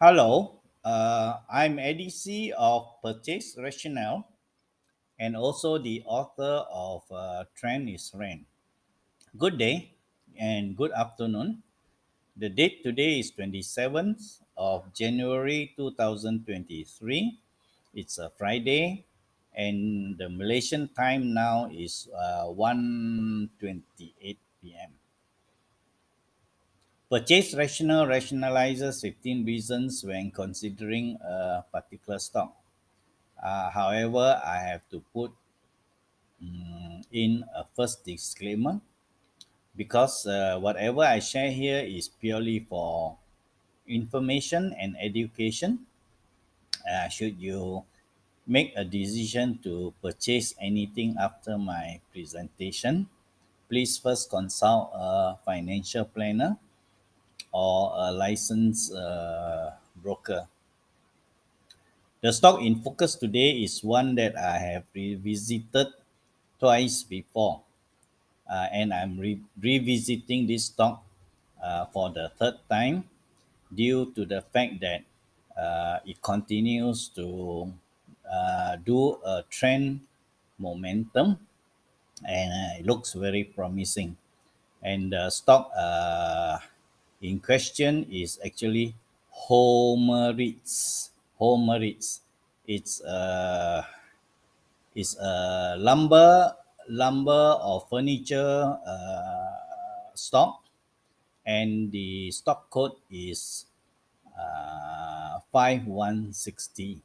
Hello, I'm EDC of Purchase Rationale and also the author of Trend is Rain. Good day and good afternoon. The date today is 27th of January 2023. It's a Friday and the Malaysian time now is 1:28 p.m. Purchase Rationale rationalizes 15 reasons when considering a particular stock. However, I have to put in a first disclaimer because whatever I share here is purely for information and education. Should you make a decision to purchase anything after my presentation, please first consult a financial planner or a licensed broker. The stock in focus today is one that I have revisited twice before, and I'm revisiting this stock for the third time due to the fact that it continues to do a trend momentum and it looks very promising. And the stock in question is actually Homeritz. Homeritz. It's a lumber or furniture stock, and the stock code is 5160.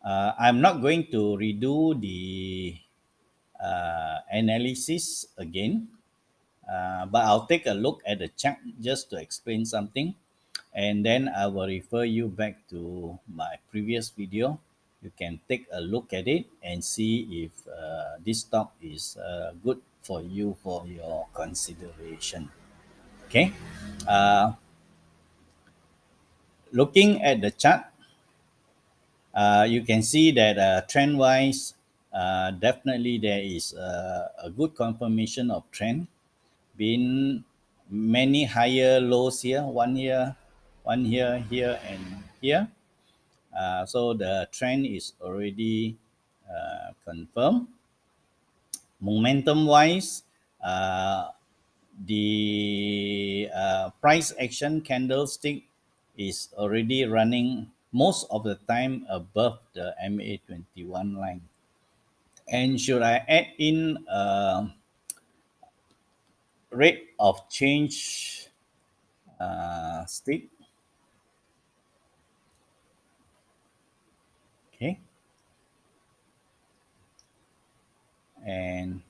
I'm not going to redo the analysis again, but I'll take a look at the chart just to explain something, and then I will refer you back to my previous video. You can take a look at it and see if this stock is good for you for your consideration. Okay. Uh, Looking at the chart, you can see that trend wise, definitely there is a good confirmation of trend. Been many higher lows here, one here, here, and here. So the trend is already confirmed. Momentum wise, the price action candlestick is already running most of the time above the MA21 line. And should I add in rate of change stick? Okay. And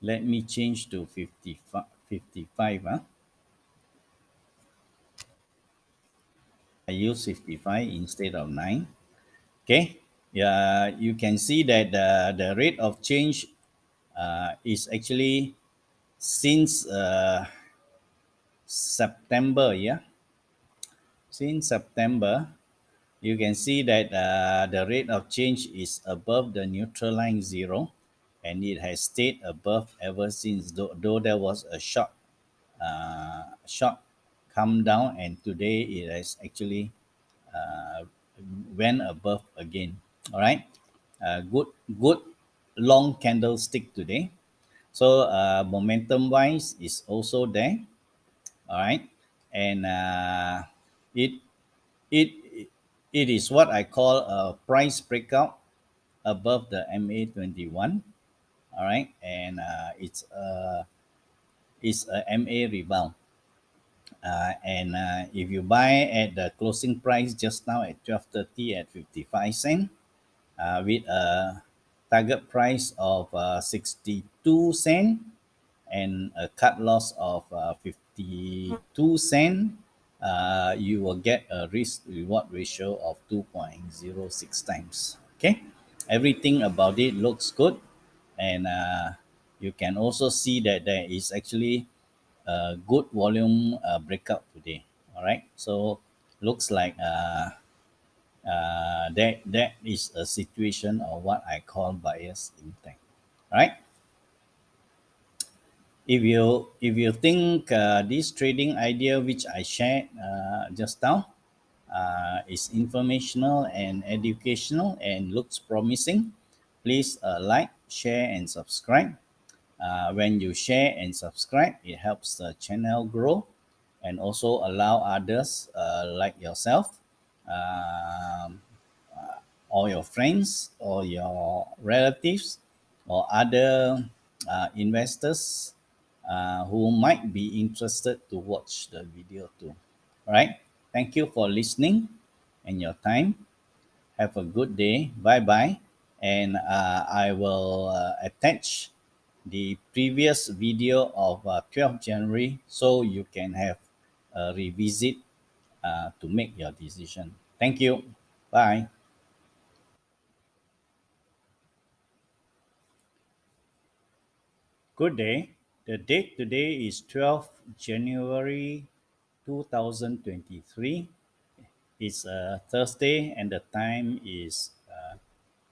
let me change to 55. I use 55 instead of 9. Okay. Yeah, you can see that the rate of change is actually since September. Yeah, since September, you can see that the rate of change is above the neutral line 0, and it has stayed above ever since. Though there was a short come down, and today it has actually uh, went above again. All right, good long candlestick today. So momentum wise is also there. All right, and it it it is what I call a price breakout above the MA21. All right, and it's a MA rebound. And if you buy at the closing price just now at 12:30 at 55 cent, with a target price of 62 cent and a cut loss of 52 cent, you will get a risk reward ratio of 2.06 times. Okay, everything about it looks good, and you can also see that there is actually a good volume breakout today. All right, so looks like that is a situation of what I call bias intent. All right. If you think this trading idea which I shared just now is informational and educational and looks promising, please like, share, and subscribe. When you share and subscribe, it helps the channel grow and also allow others like yourself, um, or your friends or your relatives or other investors who might be interested to watch the video too. All right. Thank you for listening and your time. Have a good day. Bye bye. And I will attach the previous video of 12th January so you can have a revisit to make your decision. Thank you. Bye. Good day. The date today is 12th January 2023. It's a Thursday and the time is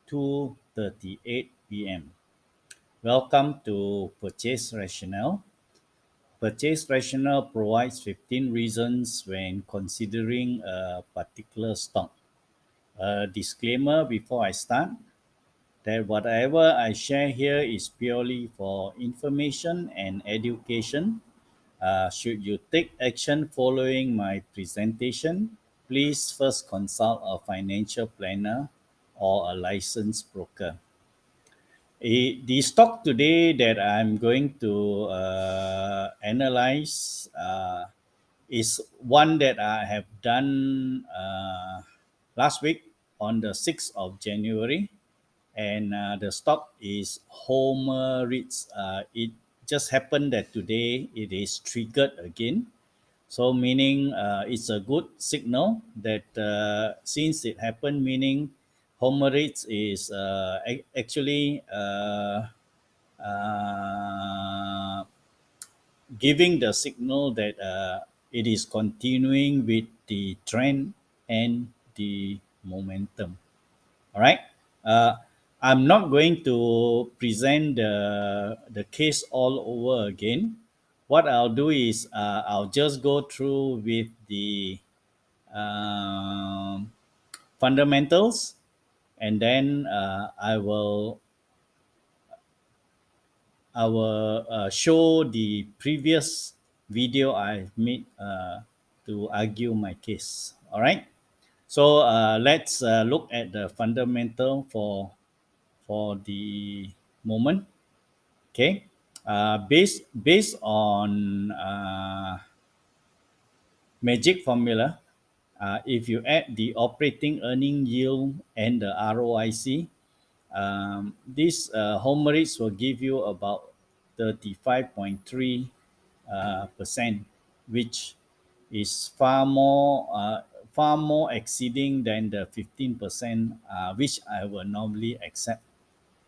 2:38 p.m. Welcome to Purchase Rationale. Purchase Rationale provides 15 reasons when considering a particular stock. A disclaimer before I start that whatever I share here is purely for information and education. Should you take action following my presentation, please first consult a financial planner or a licensed broker. The stock today that I'm going to analyze is one that I have done last week on the 6th of January, and the stock is Homer Ritz. It just happened that today it is triggered again. So meaning it's a good signal that since it happened, meaning Homer Ritz is actually uh, giving the signal that it is continuing with the trend and the momentum. All right. Uh, I'm not going to present the case all over again. What I'll do is I'll just go through with the um, fundamentals, and then I will show the previous video I made to argue my case. All right. So let's look at the fundamental for the moment. Okay. Based on magic formula, if you add the operating earning yield and the ROIC, this home rates will give you about 35.3 percent, which is far more exceeding than the 15%, which I will normally accept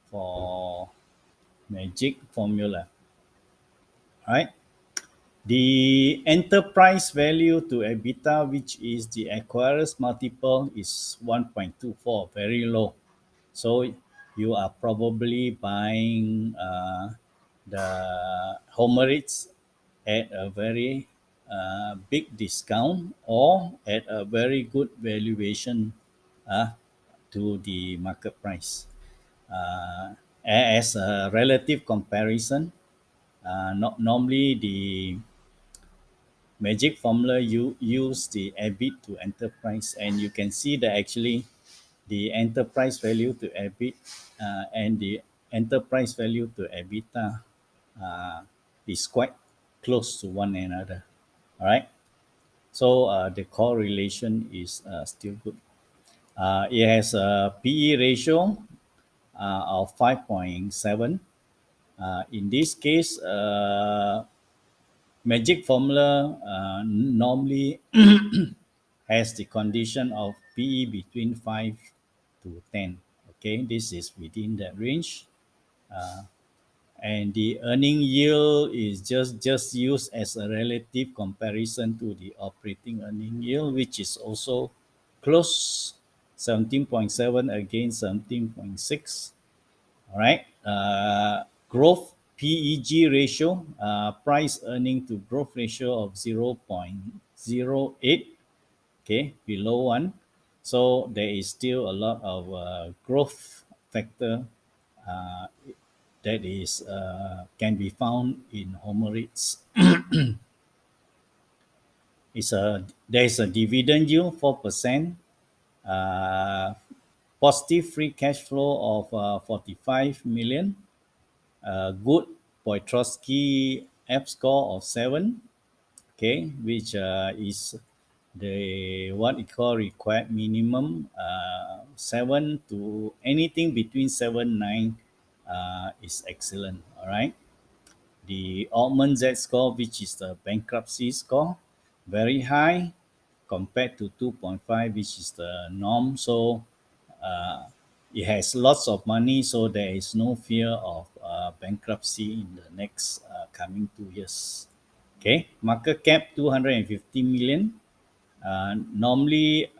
for magic formula. All right. The enterprise value to EBITDA, which is the acquirer's multiple, is 1.24, very low. So you are probably buying the Homerites at a very big discount or at a very good valuation uh, to the market price. Uh, as a relative comparison, normally the magic formula you use the EBIT to enterprise, and you can see that actually the enterprise value to EBIT and the enterprise value to EBITDA uh, is quite close to one another. All right. So the correlation is still good. It has a PE ratio of 5.7. In this case, magic formula normally has the condition of PE between 5 to 10. Okay, this is within that range. And the earning yield is just used as a relative comparison to the operating earning yield, which is also close, 17.7 against 17.6. All right. Growth PEG ratio, price earning to growth ratio of 0.08. okay, below 1. So there is still a lot of growth factor uh, that is can be found in Homer REITs. There is a dividend yield 4%, uh, positive free cash flow of 45 million, good Poitrovsky F score of 7, okay, which is the what we call required minimum, 7 to anything between 7 9 is excellent. All right. The Altman Z score, which is the bankruptcy score, very high compared to 2.5, which is the norm. So uh, it has lots of money, so there is no fear of bankruptcy in the next coming 2 years. Okay, market cap 250 million. Normally,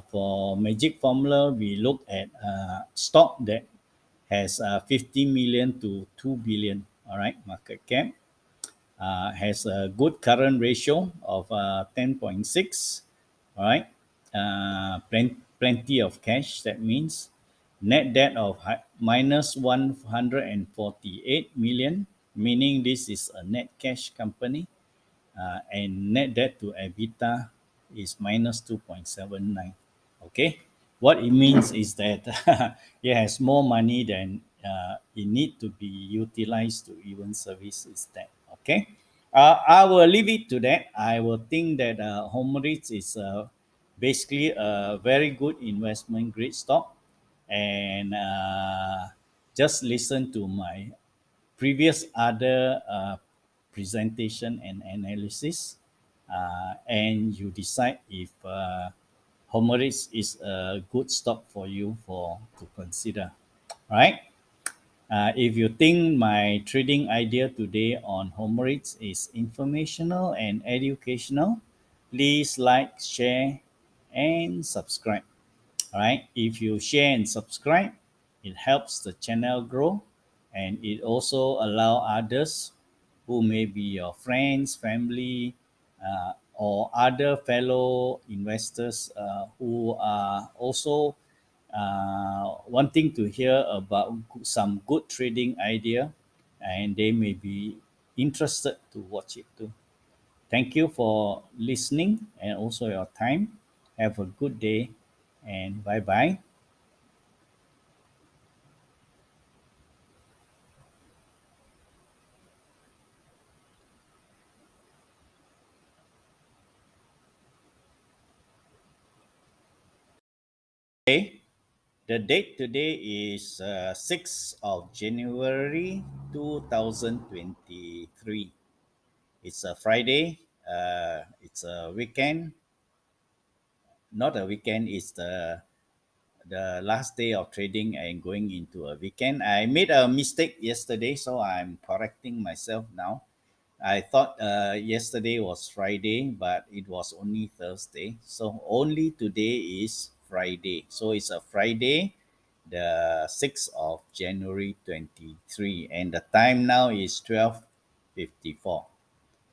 for Magic Formula, we look at stock that has 50 million to 2 billion. All right, market cap has a good current ratio of 10.6. All right, plenty of cash. That means net debt of minus 148 million, meaning this is a net cash company, and net debt to EBITDA is minus 2.79. Okay, what it means is that it has more money than it need to be utilized to even service its debt. Okay, I will leave it to that. I will think that Home REITs is basically a very good investment grade stock, and just listen to my previous other presentation and analysis, and you decide if Homeris is a good stock for you for to consider. All right. If you think my trading idea today on Homeris is informational and educational, please like, share, and subscribe. All right. If you share and subscribe, it helps the channel grow, and it also allow others who may be your friends, family, or other fellow investors who are also wanting to hear about some good trading idea, and they may be interested to watch it too. Thank you for listening and also your time. Have a good day and bye bye. Okay, the date today is 6th of January 2023. It's a Friday. It's a weekend. Not a weekend, it's the last day of trading and going into a weekend. I made a mistake yesterday, so I'm correcting myself now. I thought yesterday was Friday, but it was only Thursday. So only today is Friday. So it's a Friday, the 6th of January 23. And the time now is 12:54.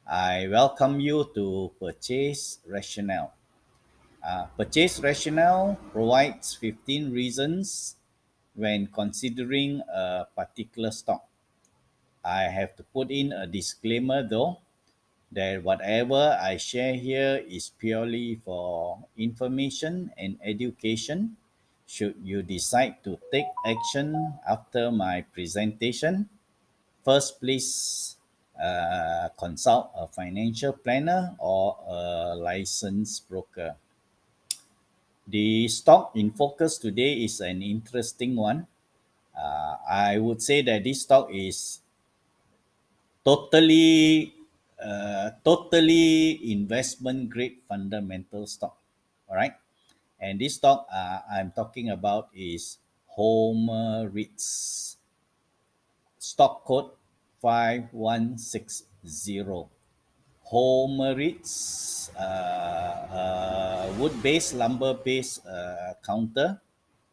I welcome you to purchase Rationale. Purchase Rationale provides 15 reasons when considering a particular stock. I have to put in a disclaimer though that whatever I share here is purely for information and education. Should you decide to take action after my presentation, first please consult a financial planner or a licensed broker. The stock in focus today is an interesting one. I would say that this stock is totally investment grade fundamental stock. All right, and this stock I'm talking about is Homer REITs, stock code 5160. Homer REITs, wood-based, lumber-based counter,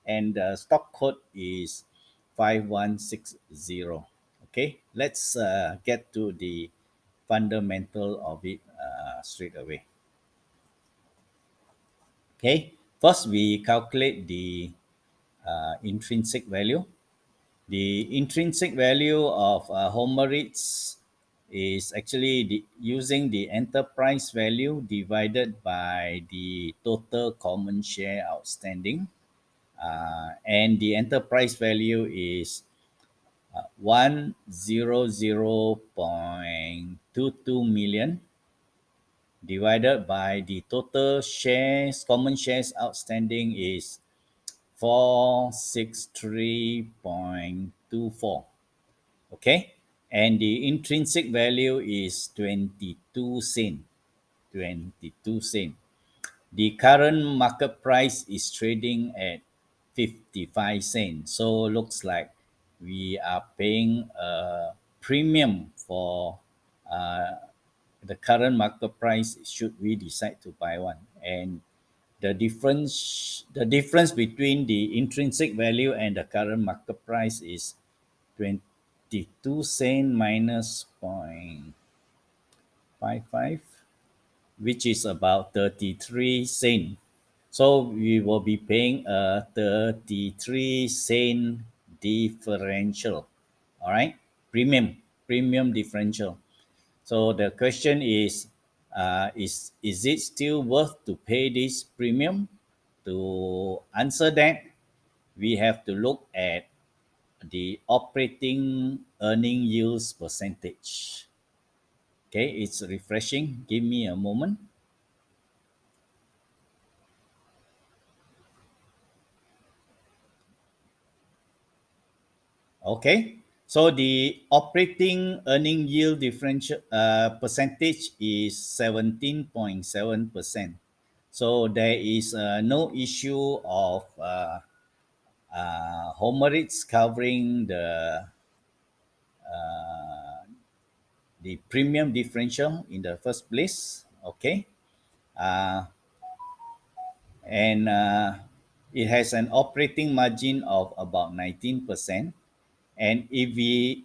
and the stock code is 5160. Okay, let's get to the fundamental of it straight away. Okay, first we calculate the intrinsic value. The intrinsic value of Homerids is actually using the enterprise value divided by the total common share outstanding. And the enterprise value is 100.22 million divided by the total shares, common shares outstanding is 463.24. Okay, and the intrinsic value is 22 cent. 22 cent. The current market price is trading at 55 cents. So looks like we are paying a premium for uh, the current market price should we decide to buy one. And the difference between the intrinsic value and the current market price is 22 cent minus 0.55, which is about 33 cent. So we will be paying a 33 cent differential. All right, premium differential. So the question is it still worth to pay this premium? To answer that, we have to look at the operating earning yields percentage. Okay, it's refreshing. Give me a moment. Okay, so the operating earning yield differential percentage is 17.7%. So there is no issue of Homerids covering the premium differential in the first place. Okay, uh, and it has an operating margin of about 19%. And if we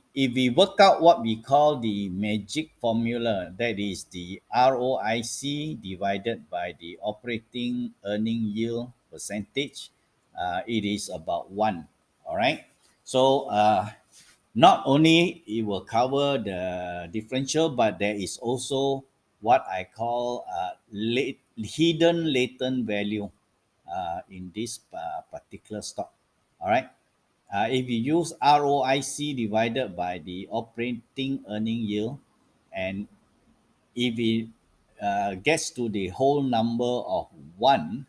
work out what we call the magic formula, that is the ROIC divided by the operating earning yield percentage, it is about one. All right. So not only it will cover the differential, but there is also what I call hidden latent value in this particular stock. All right. If you use ROIC divided by the operating earning yield, and if it gets to the whole number of one,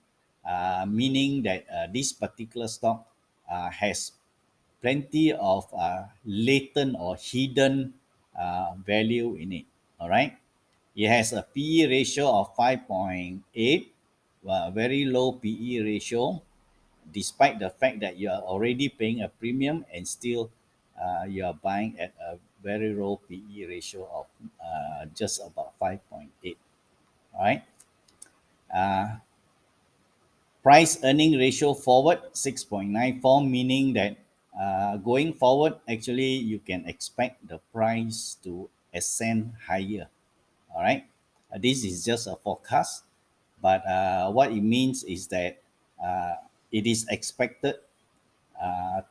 meaning that this particular stock has plenty of latent or hidden value in it. All right. It has a PE ratio of 5.8, very low PE ratio, despite the fact that you are already paying a premium and still you are buying at a very low PE ratio of just about 5.8. All right. Uh, Price earning ratio forward 6.94, meaning that going forward, actually, you can expect the price to ascend higher. All right. This is just a forecast, but what it means is that it is expected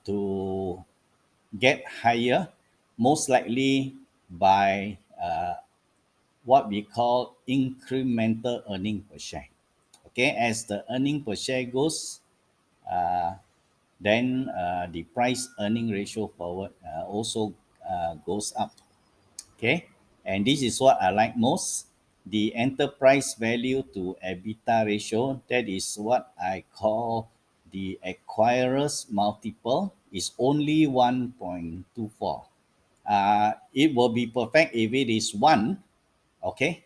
to get higher, most likely by what we call incremental earning per share. Okay, as the earning per share goes, uh, then the price earning ratio forward also goes up. Okay, and this is what I like most. The enterprise value to EBITDA ratio, that is what I call the acquirer's multiple, is only 1.24. It will be perfect if it is 1. Okay.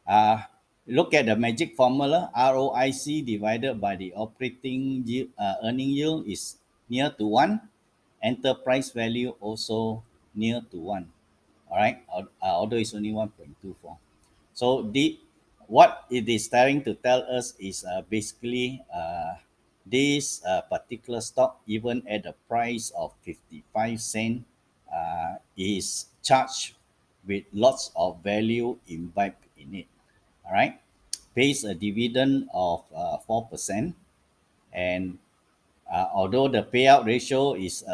Uh, Look at the magic formula. ROIC divided by the operating yield, earning yield is near to 1. Enterprise value also near to 1. All right. Although it's only 1.24. So what it is trying to tell us is basically this particular stock, even at the price of 55 cent, is charged with lots of value imbibed in it. All right, pays a dividend of 4%. And although the payout ratio is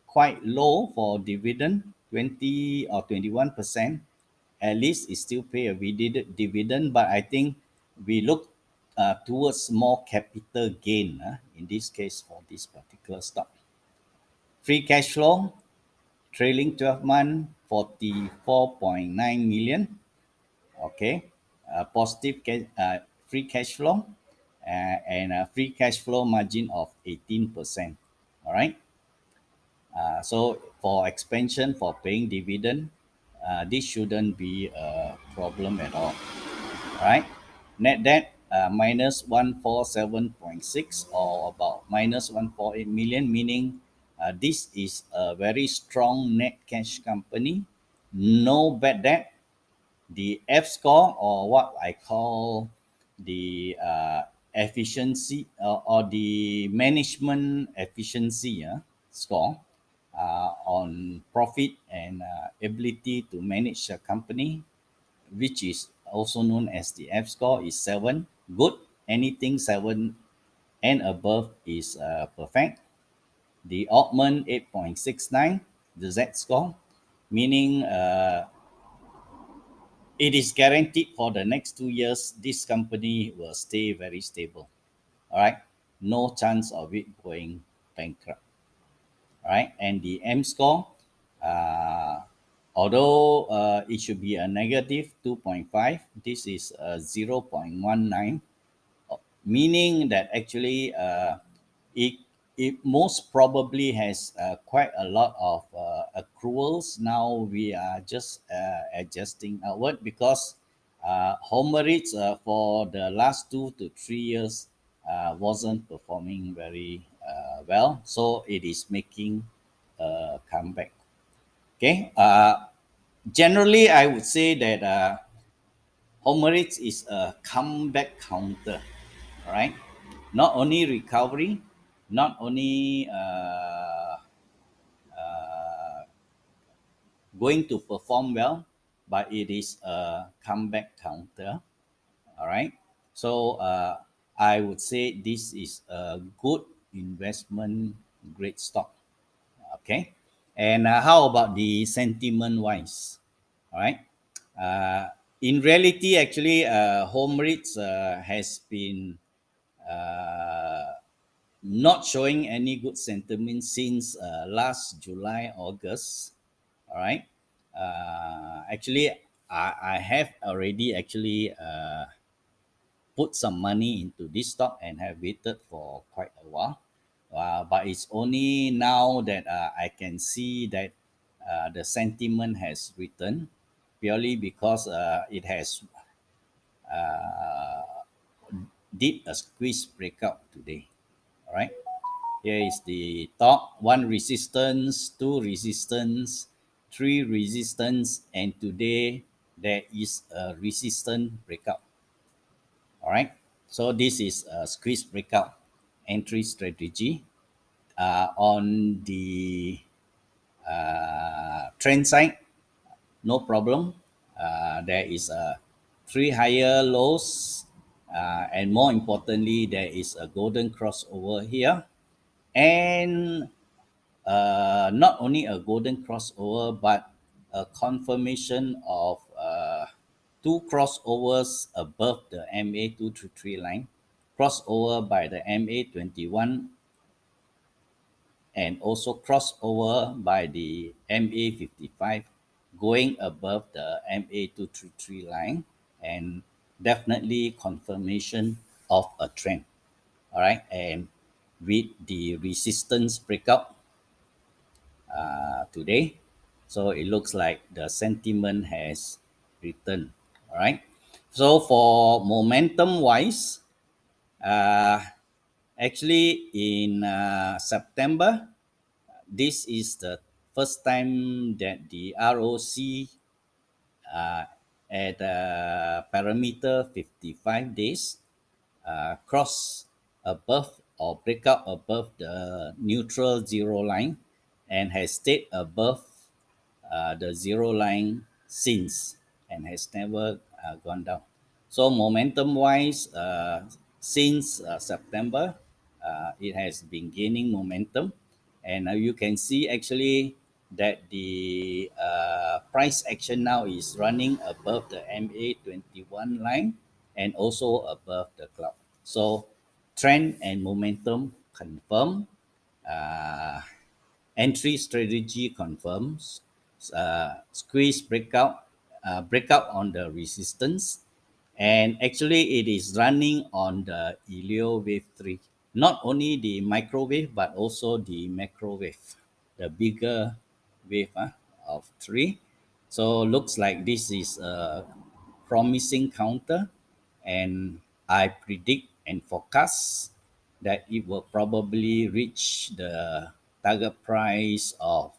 quite low for dividend, 20 or 21%, at least it still pay a dividend. But I think we look towards more capital gain in this case for this particular stock. Free cash flow, trailing 12 month, 44.9 million. Okay, positive free cash flow and a free cash flow margin of 18%. All right. So for expansion, for paying dividend, this shouldn't be a problem at all. All right. Net debt minus 147.6 or about minus 148 million, meaning this is a very strong net cash company, no bad debt. The F score, or what I call the efficiency or the management efficiency score on profit and ability to manage a company, which is also known as the F score, is 7. Good. Anything 7 and above is perfect. The Altman 8.69, the Z score, meaning it is guaranteed for the next 2 years this company will stay very stable. All right, no chance of it going bankrupt. All right, and the M score, uh, although it should be a negative 2.5, this is 0.19, meaning that actually it it most probably has quite a lot of accruals. Now we are just adjusting outward because Homerids for the last 2 to 3 years wasn't performing very well, so it is making a comeback. Okay, generally I would say that Homerids is a comeback counter. All right, not only recovery, not only going to perform well, but it is a comeback counter. All right, so I would say this is a good investment grade stock. Okay, and how about the sentiment wise? All right, uh, in reality actually home rates has been uh, not showing any good sentiment since last July, August. All right. Actually, I have already actually put some money into this stock and have waited for quite a while. But it's only now that I can see that the sentiment has returned purely because it has uh, did a squeeze breakout today. All right. Here is the top: one resistance, two resistance, three resistance, and today there is a resistance breakout. All right. So this is a squeeze breakout entry strategy. On the trend side, no problem. There is a three higher lows, and more importantly, there is a golden crossover here, and not only a golden crossover, but a confirmation of two crossovers above the MA233 line, crossover by the MA21, and also crossover by the MA55, going above the MA233 line, and definitely confirmation of a trend. All right, and with the resistance breakout today. So it looks like the sentiment has returned. All right. So for momentum wise, uh, actually in September, this is the first time that the ROC uh, at parameter 55 days cross above or break out above the neutral zero line and has stayed above the zero line since and has never gone down. So momentum wise, since September. It has been gaining momentum, and you can see actually that the price action now is running above the MA21 line and also above the cloud. So trend and momentum confirm. Uh, Entry strategy confirms. Squeeze breakout on the resistance, and actually it is running on the Elio wave 3. Not only the microwave but also the macrowave, the bigger wave of 3. So looks like this is a promising counter, and I predict and forecast that it will probably reach the target price of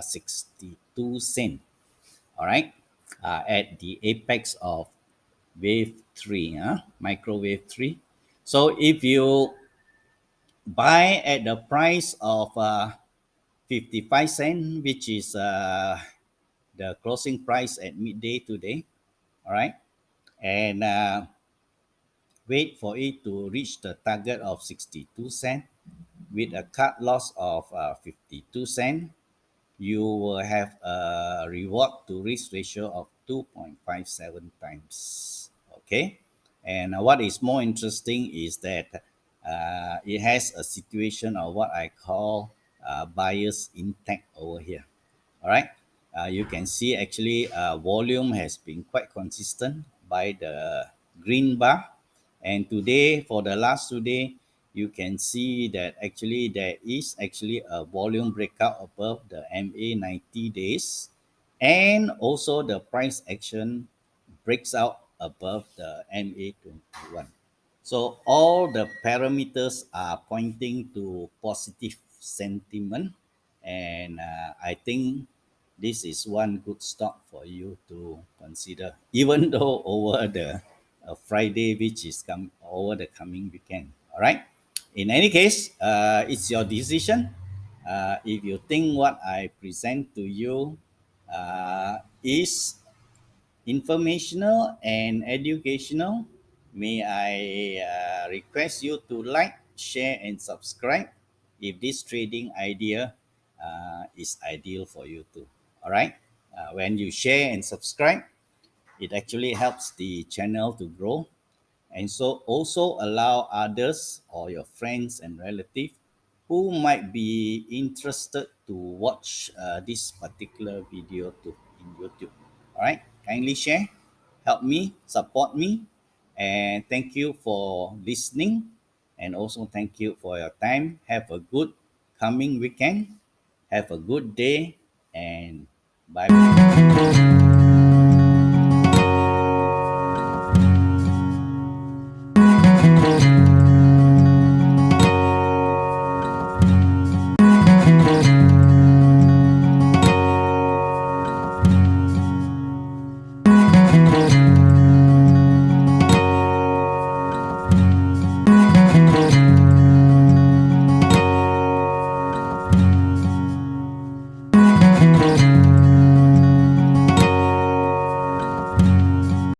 62 cent. All right, at the apex of wave 3, microwave 3. So if you buy at the price of 55 cent, which is the closing price at midday today, all right, and wait for it to reach the target of 62 cent with a cut loss of 52 cent, you will have a reward to risk ratio of 2.57 times. Okay, and what is more interesting is that it has a situation of what I call buyer's intact over here. All right, you can see actually volume has been quite consistent by the green bar, and today for the last 2 day you can see that actually there is actually a volume breakout above the MA 90 days, and also the price action breaks out above the MA 21. So all the parameters are pointing to positive sentiment, and I think this is one good stock for you to consider, even though over the Friday, which is over the coming weekend. All right. In any case, it's your decision. If you think what I present to you is informational and educational, may I request you to like, share, and subscribe if this trading idea is ideal for you too. All right. When you share and subscribe, it actually helps the channel to grow, and so also allow others or your friends and relatives who might be interested to watch this particular video too in YouTube. All right, kindly share, help me, support me, and thank you for listening, and also thank you for your time. Have a good coming weekend. Have a good day, and bye bye.